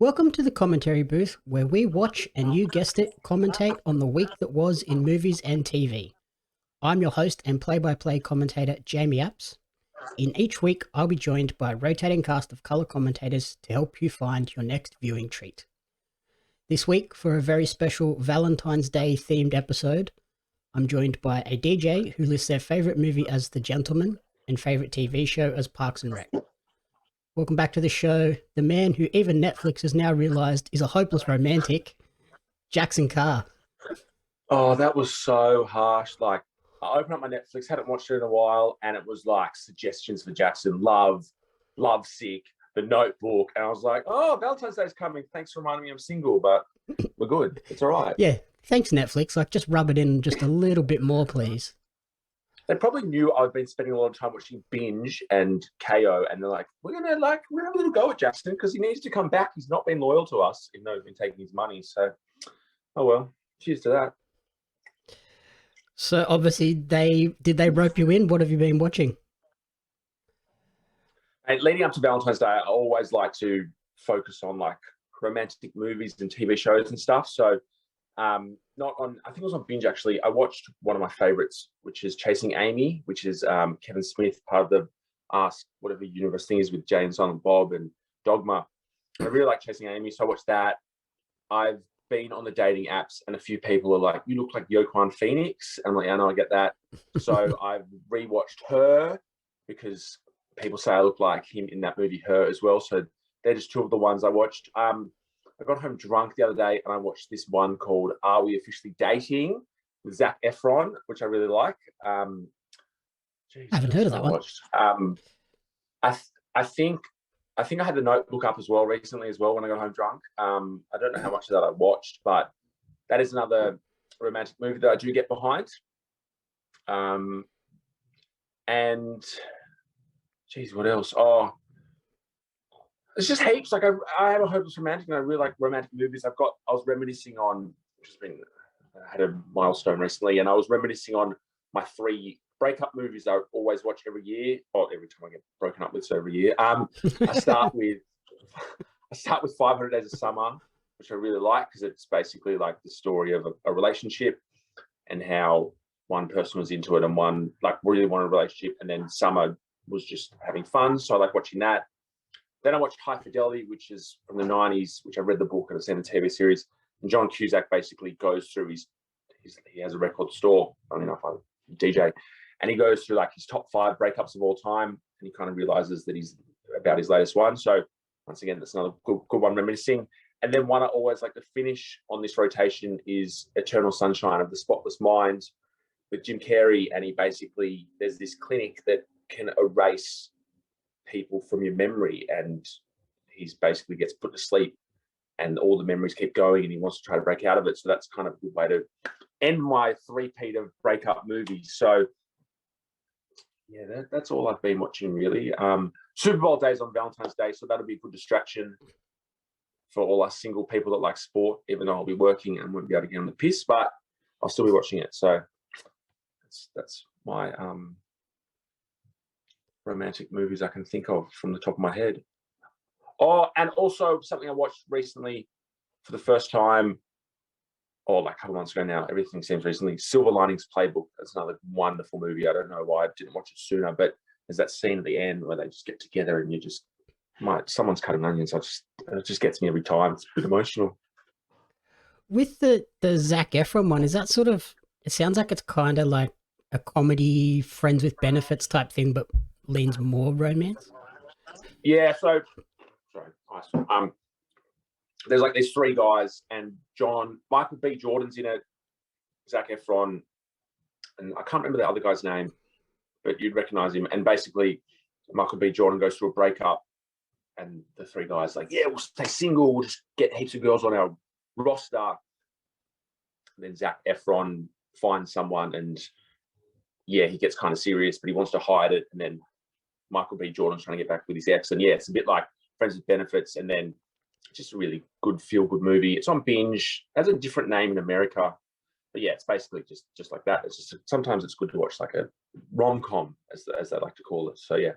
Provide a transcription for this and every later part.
Welcome to the commentary booth, where we watch and, you guessed it, commentate on the week that was in movies and TV. I'm your host and play-by-play commentator, Jamie Apps. In each week, I'll be joined by a rotating cast of colour commentators to help you find your next viewing treat. This week, for a very special Valentine's Day themed episode, I'm joined by a DJ who lists their favourite movie as The Gentleman and favourite TV show as Parks and Rec. Welcome back to the show, the man who even Netflix has now realised is a hopeless romantic, Jaxon Carr. Oh, that was so harsh. Like, I opened up my Netflix, hadn't watched it in a while, and it was like suggestions for Jaxon, Love Sick, The Notebook, and I was like, oh, Valentine's Day's coming. Thanks for reminding me I'm single, but we're good. It's all right. Yeah, thanks Netflix. Like, just rub it in just a little bit more, please. They probably knew I've been spending a lot of time watching Binge and KO, and they're like, we're gonna have a little go at Jaxon because he needs to come back. He's not been loyal to us, even though he's been taking his money. So, oh well, cheers to that. So obviously, did they rope you in? What have you been watching? And leading up to Valentine's Day, I always like to focus on like romantic movies and TV shows and stuff. So, not on, I think it was on Binge actually. I watched one of my favorites, which is Chasing Amy, which is Kevin Smith, part of the Ask Whatever Universe thing is with Jay and Silent Bob and Dogma. I really like Chasing Amy, so I watched that. I've been on the dating apps and a few people are like, you look like Joaquin Phoenix. And I'm like, I know, I get that. So I've rewatched Her because people say I look like him in that movie Her as well. So they're just two of the ones I watched. I got home drunk the other day and I watched this one called Are We Officially Dating with Zac Efron, which I really like. I haven't heard of that one. I think I had The Notebook up as well recently as well when I got home drunk. I don't know how much of that I watched, but that is another romantic movie that I do get behind. And geez, what else? Oh, it's just heaps. Like I am a hopeless romantic, and I really like romantic movies. I was reminiscing on, I had a milestone recently, and I was reminiscing on my 3 breakup movies I always watch every year, or every time I get broken up with, so every year. I start with 500 Days of Summer, which I really like because it's basically like the story of a relationship and how one person was into it and one like really wanted a relationship, and then Summer was just having fun. So I like watching that. Then I watched High Fidelity, which is from the 90s, which I read the book and I've seen the TV series. And John Cusack basically goes through he has a record store, funny enough, I DJ, and he goes through like his top 5 breakups of all time, and he kind of realizes that he's about his latest one. So once again, that's another good one reminiscing. And then one I always like to finish on this rotation is Eternal Sunshine of the Spotless Mind with Jim Carrey, and there's this clinic that can erase people from your memory, and he's basically gets put to sleep and all the memories keep going and he wants to try to break out of it. So that's kind of a good way to end my 3-peat of breakup movies. So yeah, that's all I've been watching really. Super Bowl day is on Valentine's Day, so that'll be a good distraction for all us single people that like sport, even though I'll be working and won't be able to get on the piss, but I'll still be watching it. So that's my romantic movies I can think of from the top of my head. Oh, and also something I watched recently for the first time, or like a couple months ago now, everything seems recently, Silver Linings Playbook. That's another wonderful movie. I don't know why I didn't watch it sooner, but there's that scene at the end where they just get together and someone's cutting onions. It just gets me every time. It's a bit emotional. With the Zac Efron one, is that sort of, it sounds like it's kind of like a comedy, friends with benefits type thing, but leans more romance? Yeah, so sorry. There's like these 3 guys, and Michael B. Jordan's in it, Zac Efron, and I can't remember the other guy's name, but you'd recognize him. And basically, Michael B. Jordan goes through a breakup, and the 3 guys like, yeah, we'll stay single, we'll just get heaps of girls on our roster. And then Zac Efron finds someone, and yeah, he gets kind of serious, but he wants to hide it. And then Michael B. Jordan's trying to get back with his ex, and yeah, it's a bit like Friends with Benefits, and then just a really good feel-good movie. It's on Binge. It has a different name in America, but yeah, it's basically just like that. It's just sometimes it's good to watch like a rom-com, as they like to call it. So yeah.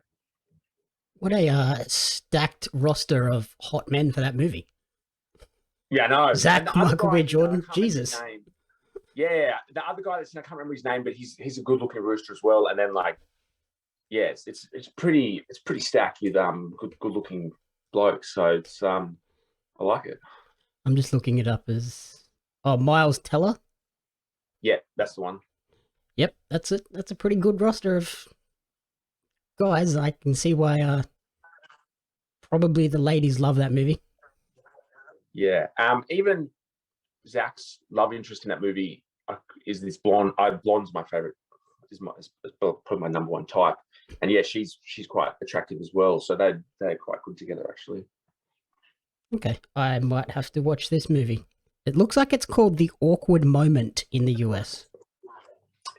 What a stacked roster of hot men for that movie. Yeah, I know. Zach And the other Michael guy, B. I Jordan. can't remember his Jesus. name. Yeah, the other guy that's I can't remember his name, but he's a good looking rooster as well. And then like, yeah, it's pretty stacked with good looking blokes. So it's I like it. I'm just looking it up as Miles Teller. Yeah, that's the one. Yep, that's it. That's a pretty good roster of guys. I can see why probably the ladies love that movie. Yeah. Even Zach's love interest in that movie is this blonde. Blonde's my favorite. Is probably my number one type. And yeah, she's quite attractive as well. So they're quite good together actually. Okay, I might have to watch this movie. It looks like it's called The Awkward Moment in the US.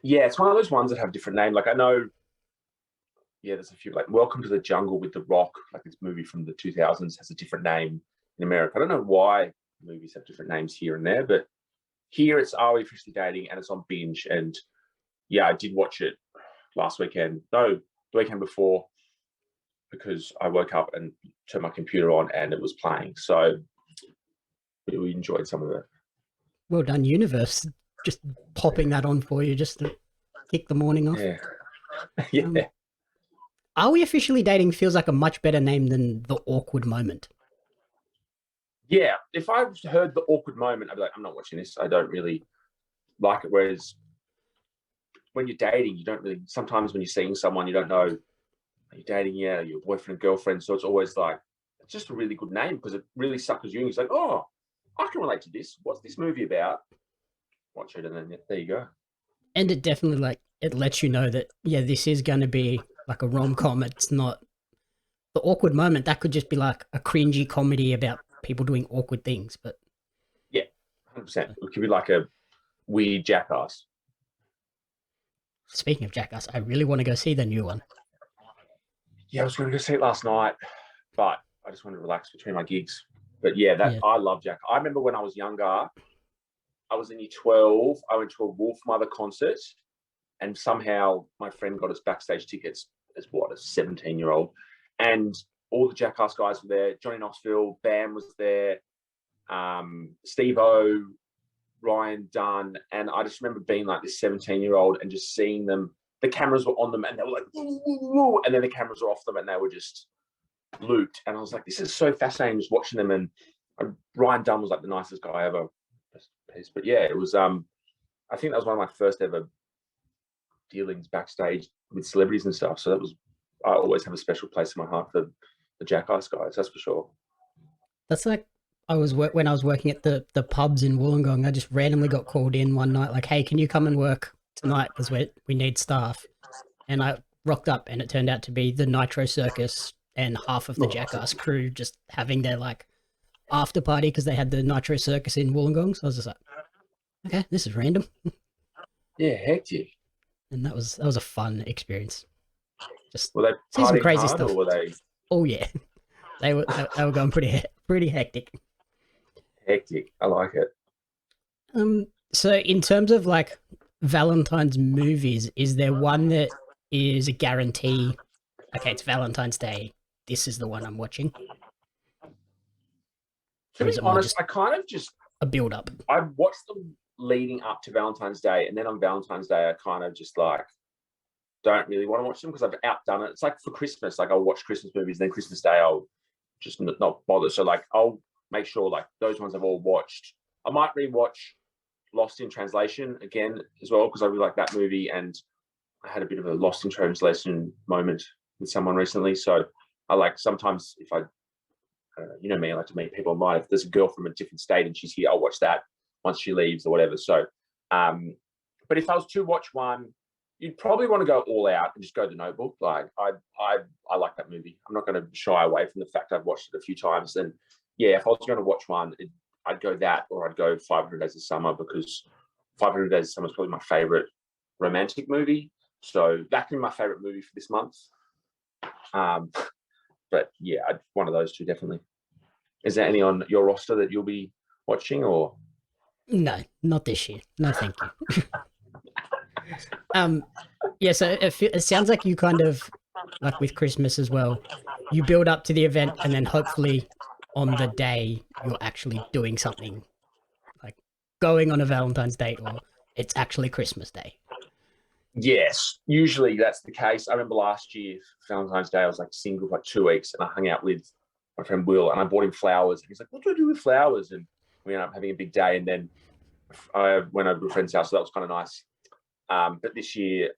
Yeah, it's one of those ones that have different names. Like I know, yeah, there's a few like Welcome to the Jungle with The Rock, like this movie from the 2000s has a different name in America. I don't know why movies have different names here and there, but here it's Are We Officially Dating and it's on Binge. And yeah, I did watch it last weekend. No, the weekend before, because I woke up and turned my computer on and it was playing. So we enjoyed some of it. Well done, Universe. Just popping that on for you just to kick the morning off. Yeah. Yeah. Are We Officially Dating feels like a much better name than The Awkward Moment. Yeah. If I heard The Awkward Moment, I'd be like, I'm not watching this. I don't really like it. Whereas when you're dating, you don't really, sometimes when you're seeing someone, you don't know, are you dating? Yeah, your boyfriend, girlfriend. So it's always like, it's just a really good name because it really suckers you in. It's like, oh, I can relate to this. What's this movie about? Watch it and then there you go. And it definitely like, it lets you know that, yeah, this is going to be like a rom-com. It's not The Awkward Moment. That could just be like a cringy comedy about people doing awkward things. But yeah, 100%. It could be like a weird jackass. Speaking of Jackass, I really want to go see the new one. Yeah, I was going to go see it last night, but I just wanted to relax between my gigs. But yeah, I love Jack. I remember when I was younger, I was in year 12. I went to a Wolf Mother concert, and somehow my friend got us backstage tickets as a 17-year-old. And all the Jackass guys were there. Johnny Knoxville, Bam was there, Steve-O, Ryan Dunn. And I just remember being like this 17-year-old and just seeing them. The cameras were on them and they were like, woo, woo, woo, and then the cameras were off them and they were just looped. And I was like, this is so fascinating just watching them. And Ryan Dunn was like the nicest guy ever. But yeah, it was, I think that was one of my first ever dealings backstage with celebrities and stuff. So that was, I always have a special place in my heart for the Jackass guys, that's for sure. That's like, when I was working at the pubs in Wollongong, I just randomly got called in one night, like, hey, can you come and work tonight because we need staff? And I rocked up and it turned out to be the Nitro Circus and half of the Jackass crew just having their like after party because they had the Nitro Circus in Wollongong. So I was just like, okay, this is random. Yeah, hectic. And that was a fun experience. Just were they see some crazy hard, stuff. or were they? Oh yeah, they were going pretty hectic. Hectic. I like it. So in terms of like Valentine's movies, is there one that is a guarantee? Okay, it's Valentine's Day. This is the one I'm watching. To be honest, I kind of just a build up. I watched them leading up to Valentine's Day, and then on Valentine's Day, I kind of just like don't really want to watch them because I've outdone it. It's like for Christmas, like I'll watch Christmas movies, then Christmas Day I'll just not bother. So like I'll make sure like those ones I've all watched. I might rewatch Lost in Translation again as well because I really like that movie, and I had a bit of a Lost in Translation moment with someone recently. So I like sometimes if I you know me, I like to meet people online. If there's a girl from a different state and she's here, I'll watch that once she leaves or whatever. So, but if I was to watch one, you'd probably want to go all out and just go The Notebook. Like I like that movie. I'm not going to shy away from the fact I've watched it a few times. And yeah, if I was going to watch one, I'd go that, or I'd go 500 Days of Summer, because 500 Days of Summer is probably my favorite romantic movie. So that can be my favorite movie for this month. But yeah, one of those two definitely. Is there any on your roster that you'll be watching, or? No, not this year. No, thank you. Yeah, so it sounds like you kind of, like with Christmas as well, you build up to the event and then hopefully on the day you're actually doing something, like going on a Valentine's date, or it's actually Christmas Day. Yes, usually that's the case. I remember last year, Valentine's Day, I was like single for like 2 weeks, and I hung out with my friend Will, and I bought him flowers. And he's like, "What do I do with flowers?" And we ended up having a big day, and then I went over to a friend's house, so that was kind of nice. But this year,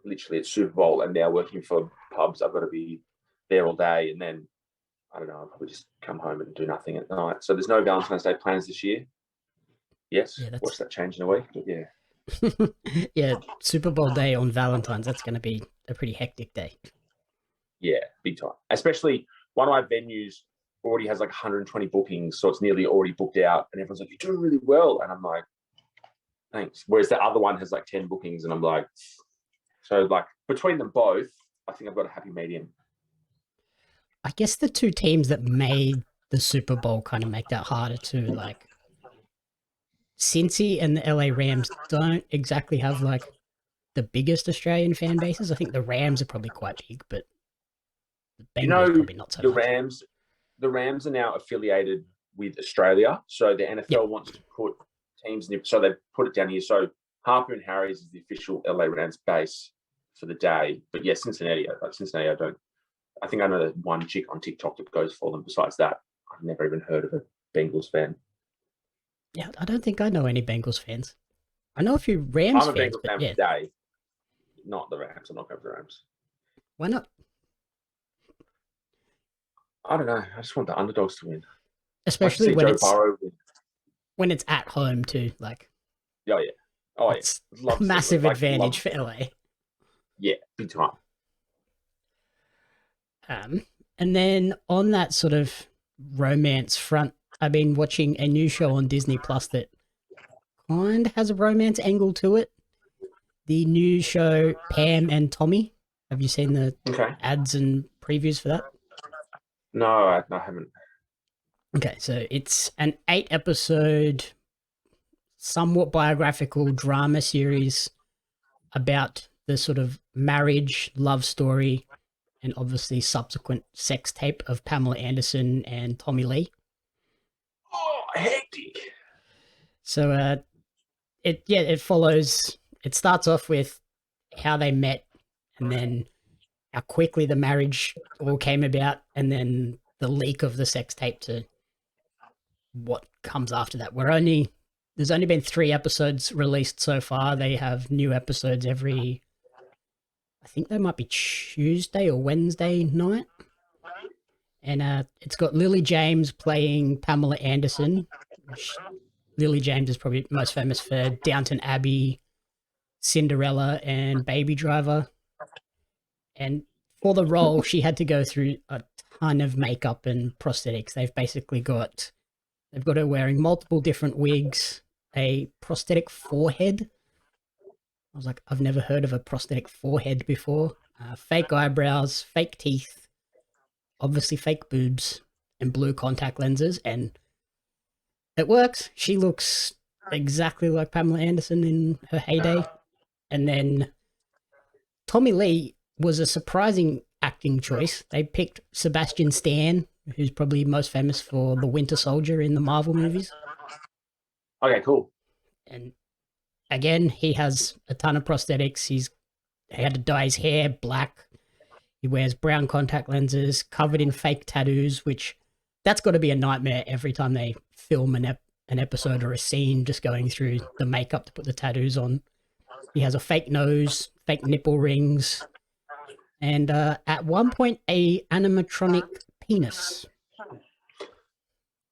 literally, it's Super Bowl, and now working for pubs, I've got to be there all day, and then I don't know, I'll probably just come home and do nothing at night. So there's no Valentine's Day plans this year. Yes, Yeah, watch that change in a week. But yeah. Yeah, Super Bowl day on Valentine's, that's going to be a pretty hectic day. Yeah, big time. Especially one of my venues already has like 120 bookings, so it's nearly already booked out, and everyone's like, "You're doing really well," and I'm like, "Thanks." Whereas the other one has like 10 bookings, and I'm like, so like between them both, I think I've got a happy medium. I guess the two teams that made the Super Bowl kind of make that harder too. Like Cincy and the LA Rams don't exactly have like the biggest Australian fan bases. I think the Rams are probably quite big, but the You Bengals know, probably not so the much. Rams are now affiliated with Australia, so the NFL wants to put teams in, so they put it down here. So Harper and Harry's is the official LA Rams base for the day, but yeah, Cincinnati, I think I know that one chick on TikTok that goes for them. Besides that, I've never even heard of a Bengals fan. Yeah, I don't think I know any Bengals fans. I know a few Rams I'm a fans, Bengals but fan yeah. today, not the Rams. I'm not going for the Rams. Why not? I don't know. I just want the underdogs to win. Especially like when Joe it's Burrow win. when it's at home too. Like, Oh yeah, it's a massive advantage for LA. Yeah, big time. And then on that sort of romance front, I've been watching a new show on Disney Plus that kind of has a romance angle to it. The new show Pam and Tommy. Have you seen the ads and previews for that? No, I haven't. Okay, so it's an 8-episode, somewhat biographical drama series about the sort of marriage, love story, and obviously subsequent sex tape of Pamela Anderson and Tommy Lee. Oh, hectic. So it follows, it starts off with how they met, and then how quickly the marriage all came about, and then the leak of the sex tape to what comes after that. There's only been 3 episodes released so far. They have new episodes every, I think they might be Tuesday or Wednesday night. And it's got Lily James playing Pamela Anderson. Lily James is probably most famous for Downton Abbey, Cinderella, and Baby Driver. And for the role, she had to go through a ton of makeup and prosthetics. They've got her wearing multiple different wigs, a prosthetic forehead. I was like, I've never heard of a prosthetic forehead before. Fake eyebrows, fake teeth, obviously fake boobs, and blue contact lenses. And it works. She looks exactly like Pamela Anderson in her heyday. And then Tommy Lee was a surprising acting choice. They picked Sebastian Stan, who's probably most famous for the Winter Soldier in the Marvel movies. Okay, cool. And again, he has a ton of prosthetics. He had to dye his hair black. He wears brown contact lenses, covered in fake tattoos, which that's got to be a nightmare every time they film an episode or a scene, just going through the makeup to put the tattoos on. He has a fake nose, fake nipple rings, and at one point a animatronic penis.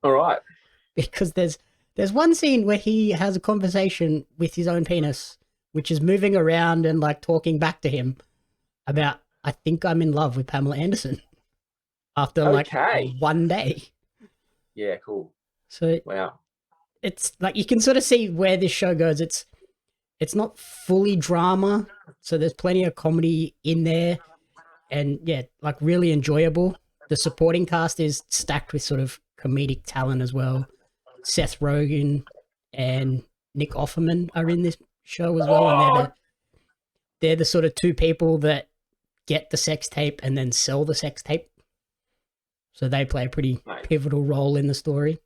All right. Because there's one scene where he has a conversation with his own penis, which is moving around and like talking back to him about, I think I'm in love with Pamela Anderson after like one day. Yeah, cool. So wow. It's like you can sort of see where this show goes. It's not fully drama, so there's plenty of comedy in there, and yeah, like really enjoyable. The supporting cast is stacked with sort of comedic talent as well. Seth Rogen and Nick Offerman are in this show as well, and they're the sort of two people that get the sex tape and then sell the sex tape. So they play a pretty pivotal role in the story.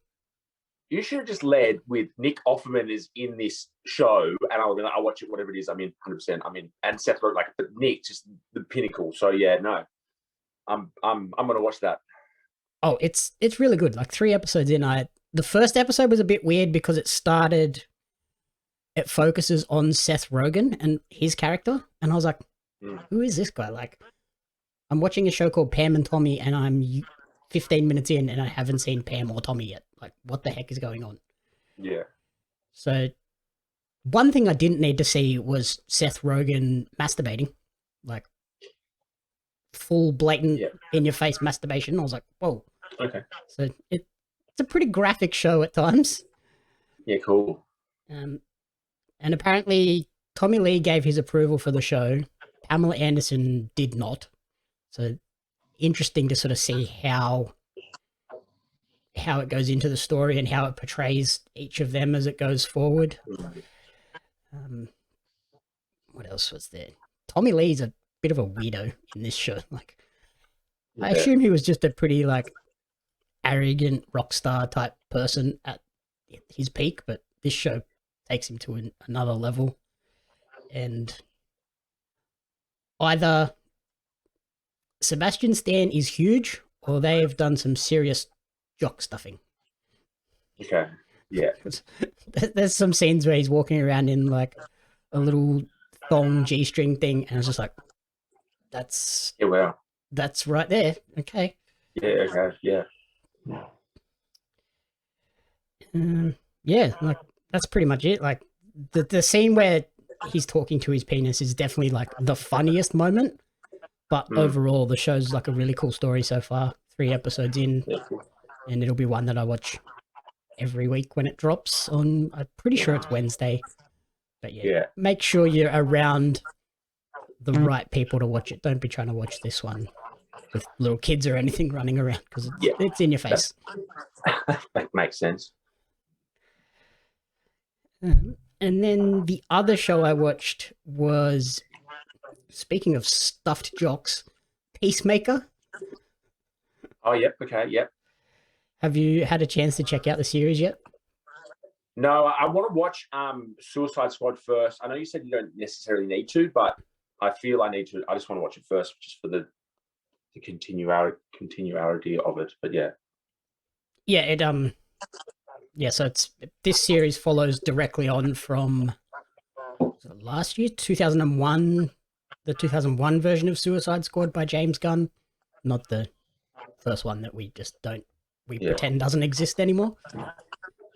you should have just led with Nick Offerman is in this show, and I'll watch it, whatever it is. I'm in 100%. I'm in, and Seth Rogen, like, but Nick, just the pinnacle. So yeah, no, I'm gonna watch that. Oh, it's really good. Like 3 episodes in, the first episode was a bit weird because it focuses on Seth Rogen and his character, and I was like, who is this guy? Like, I'm watching a show called Pam and Tommy, and I'm 15 minutes in, and I haven't seen Pam or Tommy yet. Like, what the heck is going on? Yeah. So, one thing I didn't need to see was Seth Rogen masturbating, like full blatant in your face masturbation. I was like, whoa. Okay. So it's a pretty graphic show at times. Yeah, cool. And apparently Tommy Lee gave his approval for the show. Pamela Anderson did not. So interesting to sort of see how it goes into the story and how it portrays each of them as it goes forward. What else was there? Tommy Lee's a bit of a weirdo in this show. Like, I assume he was just a pretty like arrogant rock star type person at his peak, but this show takes him to another level. And either Sebastian Stan is huge, or they've done some serious jock stuffing. Okay. Yeah. There's some scenes where he's walking around in like a little thong G-string thing, and I was just like, that's right there. Okay. Yeah. Okay. Yeah. Yeah, like that's pretty much it. Like the scene where he's talking to his penis is definitely like the funniest moment, but overall the show's like a really cool story so far. 3 episodes in, and it'll be one that I watch every week when it drops on, I'm pretty sure it's Wednesday. But yeah, make sure you're around the right people to watch it. Don't be trying to watch this one with little kids or anything running around, because it's in your face. That makes sense. And then the other show I watched was, speaking of stuffed jocks, Peacemaker. Oh, yep. Okay, yep. Have you had a chance to check out the series yet? No, I want to watch Suicide Squad first. I know you said you don't necessarily need to, but I feel I need to. I just want to watch it first, just for the continuity of it. But yeah. Yeah, so this series follows directly on from last year, 2001, the 2001 version of Suicide Squad by James Gunn, not the first one that we pretend doesn't exist anymore.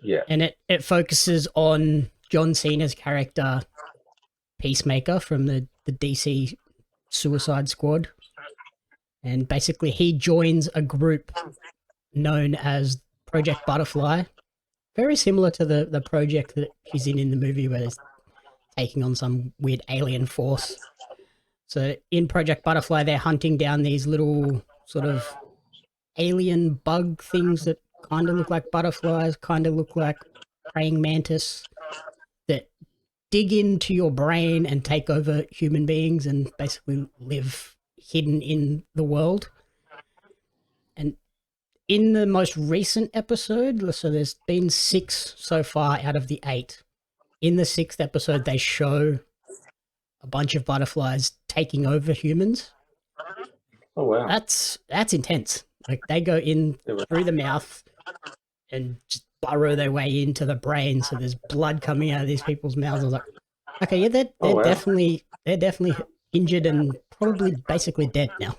Yeah. And it focuses on John Cena's character, Peacemaker, from the DC Suicide Squad. And basically he joins a group known as Project Butterfly, very similar to the project that he's in the movie, where he's taking on some weird alien force. So in Project Butterfly, they're hunting down these little sort of alien bug things that kind of look like butterflies, kind of look like praying mantis, that dig into your brain and take over human beings and basically live hidden in the world. And in the most recent episode, so there's been 6 so far out of the 8. In the 6th episode, they show a bunch of butterflies taking over humans. Oh, wow. That's intense. Like, they go in through the mouth and just burrow their way into the brain, so there's blood coming out of these people's mouths. I was like, okay, yeah, they're definitely injured and probably basically dead now.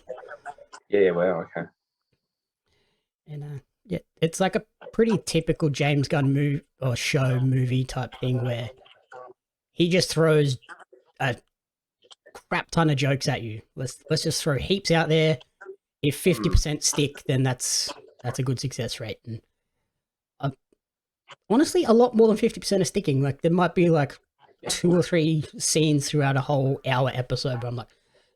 Yeah, wow, okay. And it's like a pretty typical James Gunn movie type thing, where he just throws a crap ton of jokes at you. Let's just throw heaps out there. If 50% stick, then that's a good success rate. And honestly, a lot more than 50% are sticking. Like, there might be like 2 or 3 scenes throughout a whole hour episode, but I'm like,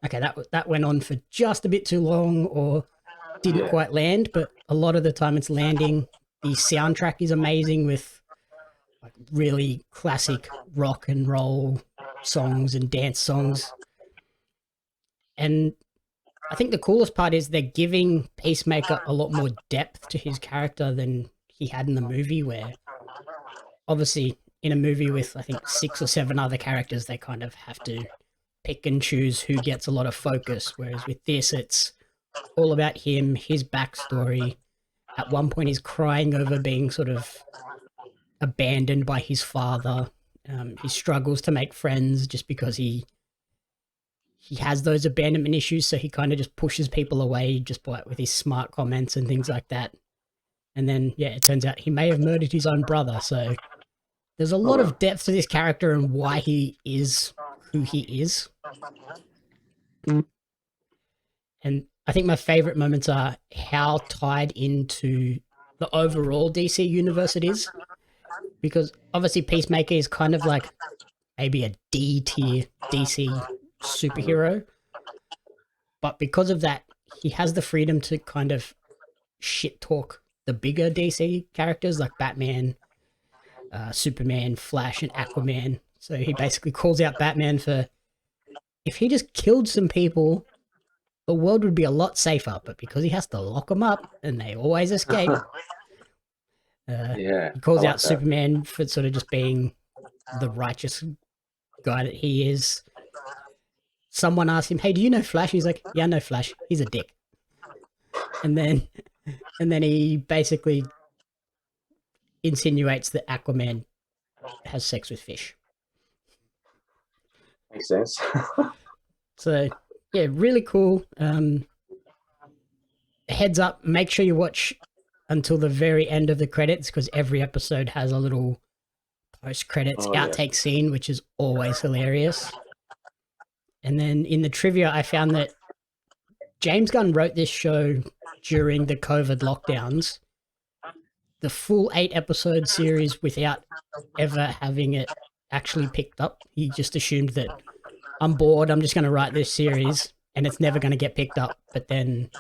okay, that went on for just a bit too long, or didn't quite land. But a lot of the time it's landing. The soundtrack is amazing, with like really classic rock and roll songs and dance songs. And I think the coolest part is they're giving Peacemaker a lot more depth to his character than he had in the movie, where obviously in a movie with I think 6 or 7 other characters, they kind of have to pick and choose who gets a lot of focus. Whereas with this, it's all about him, his backstory. At one point, he's crying over being sort of abandoned by his father. He struggles to make friends just because he has those abandonment issues, so he kind of just pushes people away just with his smart comments and things like that. And then, yeah, it turns out he may have murdered his own brother. So there's a lot of depth to this character and why he is who he is. And I think my favorite moments are how tied into the overall DC universe it is. Because obviously Peacemaker is kind of like maybe a D tier DC superhero. But because of that, he has the freedom to kind of shit talk the bigger DC characters like Batman, Superman, Flash, and Aquaman. So he basically calls out Batman for, if he just killed some people, the world would be a lot safer. But because he has to lock them up and they always escape, he calls out Superman for sort of just being the righteous guy that he is. Someone asked him, "Hey, do you know Flash?" He's like, "Yeah, I know Flash. He's a dick." And then he basically insinuates that Aquaman has sex with fish. Makes sense. So yeah, really cool. Heads up, make sure you watch until the very end of the credits, because every episode has a little post-credits outtake scene, which is always hilarious. And then in the trivia, I found that James Gunn wrote this show during the COVID lockdowns, the full 8-episode series, without ever having it actually picked up. He just assumed that I'm bored, I'm just going to write this series and it's never going to get picked up. But then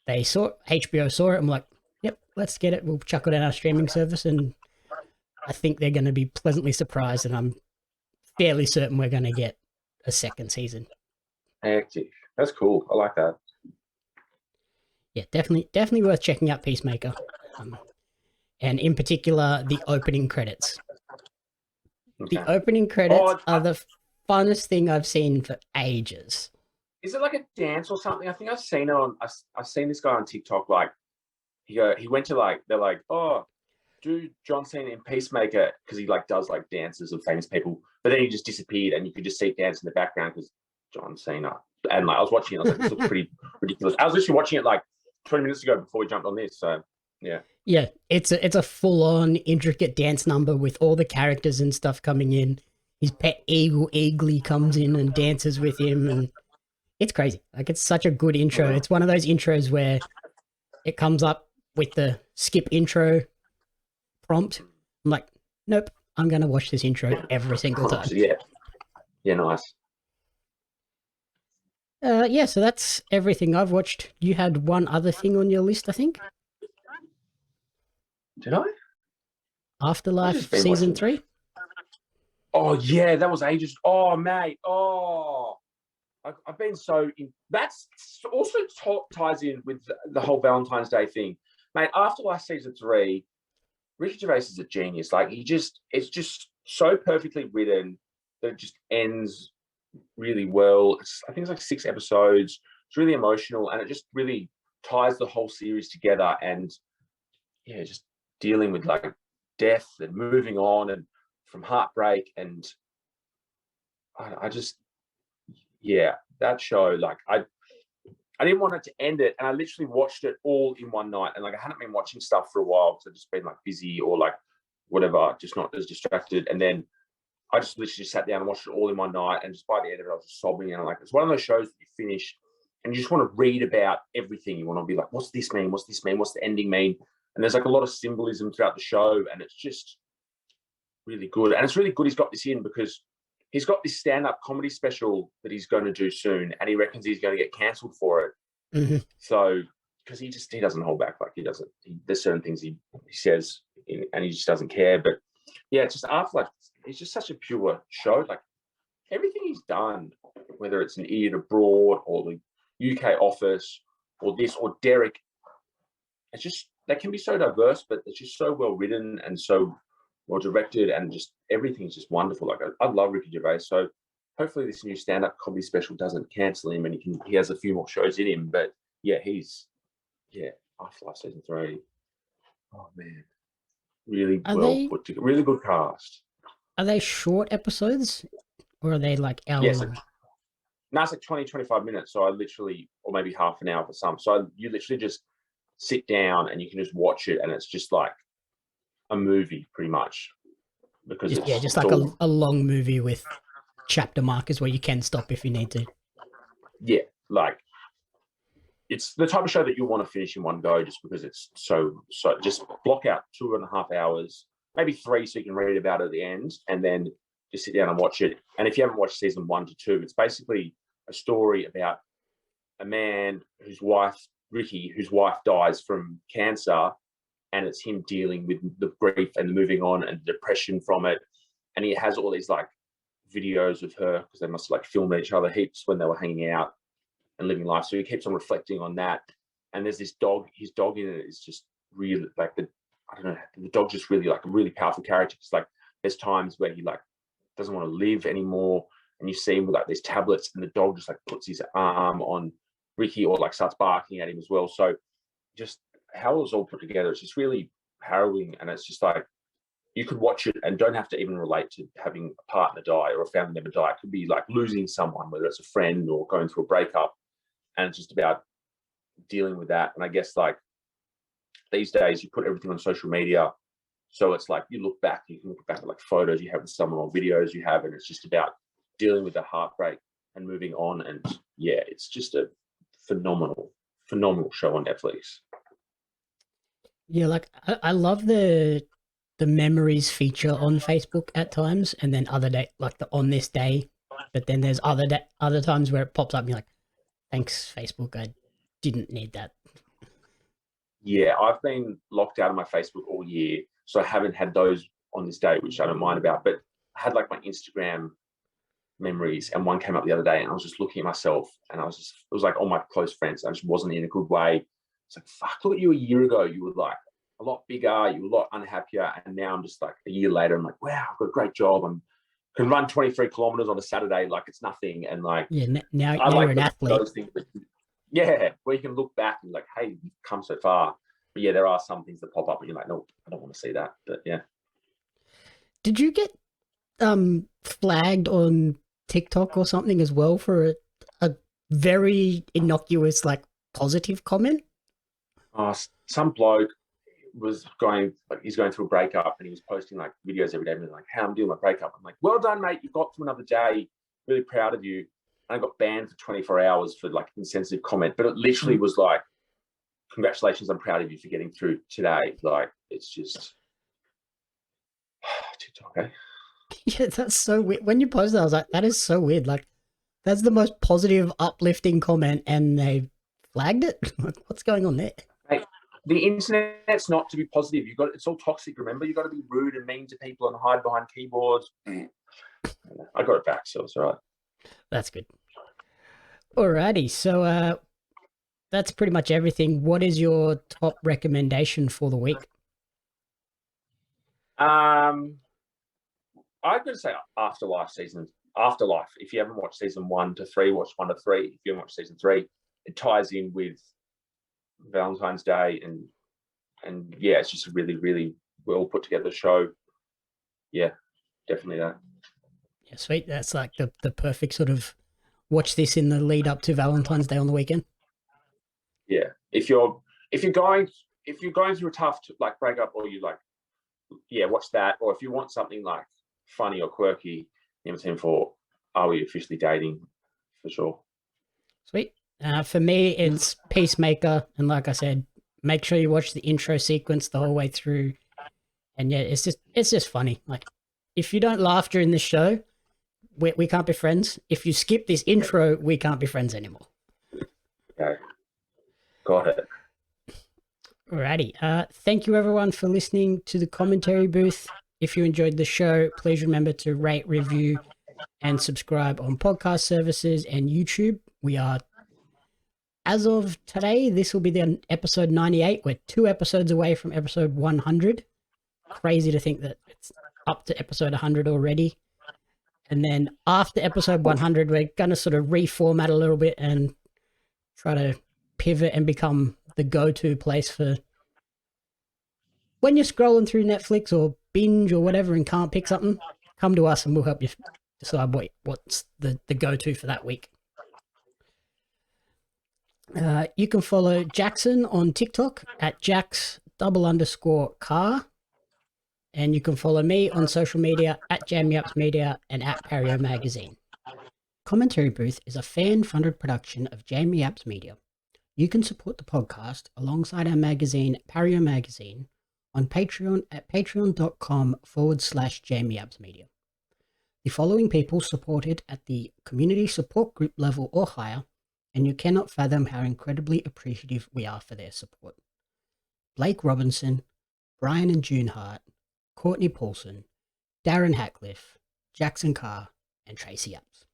HBO saw it and were like, yep, let's get it. We'll chuck it on our streaming service. And I think they're going to be pleasantly surprised. And I'm fairly certain we're going to get a second season. Hectic. That's cool. I like that. Yeah, definitely worth checking out Peacemaker. And in particular, the opening credits. Okay. The opening credits are the funnest thing I've seen for ages. Is it like a dance or something? I think I've seen it on. I've seen this guy on TikTok. Like he went to like, they're like, oh, do John Cena in Peacemaker, because he like does like dances of famous people, but then he just disappeared and you could just see it dance in the background because John Cena. And like I was watching it, I was like, this looks pretty ridiculous. I was literally watching it like 20 minutes ago before we jumped on this. So yeah. Yeah, it's a full-on intricate dance number with all the characters and stuff coming in. His pet eagle, Eagly, comes in and dances with him, and it's crazy. Like, it's such a good intro. It's one of those intros where it comes up with the skip intro prompt. I'm like, nope, I'm going to watch this intro every single time. Yeah, nice. Yeah, so that's everything I've watched. You had one other thing on your list, I think? Did I? Afterlife season 3? Oh, yeah, that was ages. Oh, mate. Oh, I've been so in. That's also ties in with the whole Valentine's Day thing. Mate, Afterlife season 3, Ricky Gervais is a genius. Like, it's just so perfectly written that it just ends really well. I think it's like 6 episodes. It's really emotional, and it just really ties the whole series together. And yeah, just dealing with like death and moving on and from heartbreak. And I just, yeah, that show, like I didn't want it to end it, and I literally watched it all in one night. And like I hadn't been watching stuff for a while because I've just been like busy or like whatever, just not as distracted. And then I just literally just sat down and watched it all in one night. And just by the end of it, I was just sobbing. And like, it's one of those shows that you finish and you just want to read about everything. You want to be like, what's this mean? What's this mean? What's the ending mean? And there's like a lot of symbolism throughout the show, and it's just really good. And it's really good he's got this in, because he's got this stand-up comedy special that he's going to do soon, and he reckons he's going to get cancelled for it. Mm-hmm. So, because he doesn't hold back. Like there's certain things he says and he just doesn't care. But yeah, it's just Afterlife. It's just such a pure show. Like everything he's done, whether it's an Idiot Abroad or the UK Office or this or Derek, it's just, they can be so diverse, but it's just so well written and so well directed, and just everything's just wonderful. Like I love Ricky Gervais. So hopefully this new stand-up comedy special doesn't cancel him, and he has a few more shows in him. But yeah, Afterlife season 3. Oh man, really put together, really good cast. Are they short episodes, or are they like hour long? No, it's like 20-25 minutes. So I literally, or maybe half an hour for some. So you literally just sit down and you can just watch it, and it's just like a movie pretty much, because just like a long movie with chapter markers where you can stop if you need to. Yeah, like it's the type of show that you'll want to finish in one go, just because it's so just block out 2.5 hours, maybe 3, so you can read about it at the end, and then just sit down and watch it. And if you haven't watched season 1 to 2, it's basically a story about a man whose wife dies from cancer, and it's him dealing with the grief and the moving on and the depression from it. And he has all these like videos of her, because they must have like filmed each other heaps when they were hanging out and living life. So he keeps on reflecting on that. And there's this dog. His dog in it is just really like the dog's just really like a really powerful character. It's like there's times where he like doesn't want to live anymore, and you see him with like these tablets, and the dog just like puts his arm on Ricky, or like starts barking at him as well. So just how it was all put together, it's just really harrowing. And it's just like you could watch it and don't have to even relate to having a partner die or a family member die. It could be like losing someone, whether it's a friend or going through a breakup, and it's just about dealing with that. And I guess like these days you put everything on social media, so it's like you can look back at like photos you have with someone or videos you have, and it's just about dealing with the heartbreak and moving on. And yeah, it's just a phenomenal show on Netflix. Yeah, like I love the memories feature on Facebook at times, and then other day, like the on this day, but then there's other times where it pops up and you're like, thanks Facebook, I didn't need that. Yeah, I've been locked out of my Facebook all year, so I haven't had those on this day, which I don't mind about. But I had like my Instagram memories, and one came up the other day, and I was just looking at myself, and it was like all my close friends. I just wasn't in a good way. It's like, fuck, look at you a year ago. You were like a lot bigger, you were a lot unhappier, and now I'm just like a year later, I'm like, wow, I've got a great job. I can run 23 kilometers on a Saturday like it's nothing. And like, yeah, now like you're an athlete. Those things yeah, where you can look back and like, hey, you've come so far. But yeah, there are some things that pop up and you're like, no, I don't want to see that. But yeah. Did you get flagged on TikTok or something as well for a very innocuous, like, positive comment? Some bloke was he's going through a breakup, and he was posting like videos every day, and like, how I'm doing my breakup. I'm like, well done, mate, you got through another day, really proud of you. And I got banned for 24 hours for like insensitive comment, but it literally was like, congratulations, I'm proud of you for getting through today. Like, it's just TikTok, eh? Yeah, that's so weird. When you posted that, I was like, that is so weird. Like, that's the most positive, uplifting comment, and they flagged it? Like, what's going on there? Hey, the internet's not to be positive. It's all toxic, remember? You've got to be rude and mean to people and hide behind keyboards. I got it back, so it's all right. That's good. Alrighty, so that's pretty much everything. What is your top recommendation for the week? I'm going to say Afterlife. If you haven't watched season 1 to 3, watch 1 to 3. If you haven't watched season 3, it ties in with Valentine's Day, and yeah, it's just a really, really well put together show. Yeah, definitely that. Yeah, sweet. That's like the perfect sort of watch this in the lead up to Valentine's Day on the weekend. Yeah, if you're going through a tough like breakup, or you like, yeah, watch that. Or if you want something like funny or quirky, for Are We Officially Dating? For sure. Sweet. For me, it's Peacemaker, and like I said, make sure you watch the intro sequence the whole way through. And yeah, it's just funny. Like, if you don't laugh during this show, we can't be friends. If you skip this intro, we can't be friends anymore. Okay. Got it. Alrighty. Thank you everyone for listening to the commentary booth. If you enjoyed the show, please remember to rate, review, and subscribe on podcast services and YouTube. We are, as of today, this will be the episode 98. We're 2 episodes away from episode 100. Crazy to think that up to episode 100 already. And then after episode 100, we're going to sort of reformat a little bit and try to pivot and become the go-to place for when you're scrolling through Netflix or Binge or whatever and can't pick something. Come to us and we'll help you decide what's the go-to for that week. You can follow Jaxon on TikTok at Jax_Carr. And you can follow me on social media at jamieappsmedia and at Pario Magazine. Commentary Booth is a fan-funded production of Jamie Apps Media. You can support the podcast alongside our magazine, Pario Magazine, on Patreon at patreon.com/jamieappsmedia. The following people supported at the community support group level or higher, and you cannot fathom how incredibly appreciative we are for their support. Blake Robinson, Brian and June Hart, Courtney Paulson, Darren Hatcliffe, Jaxon Carr, and Tracy Apps.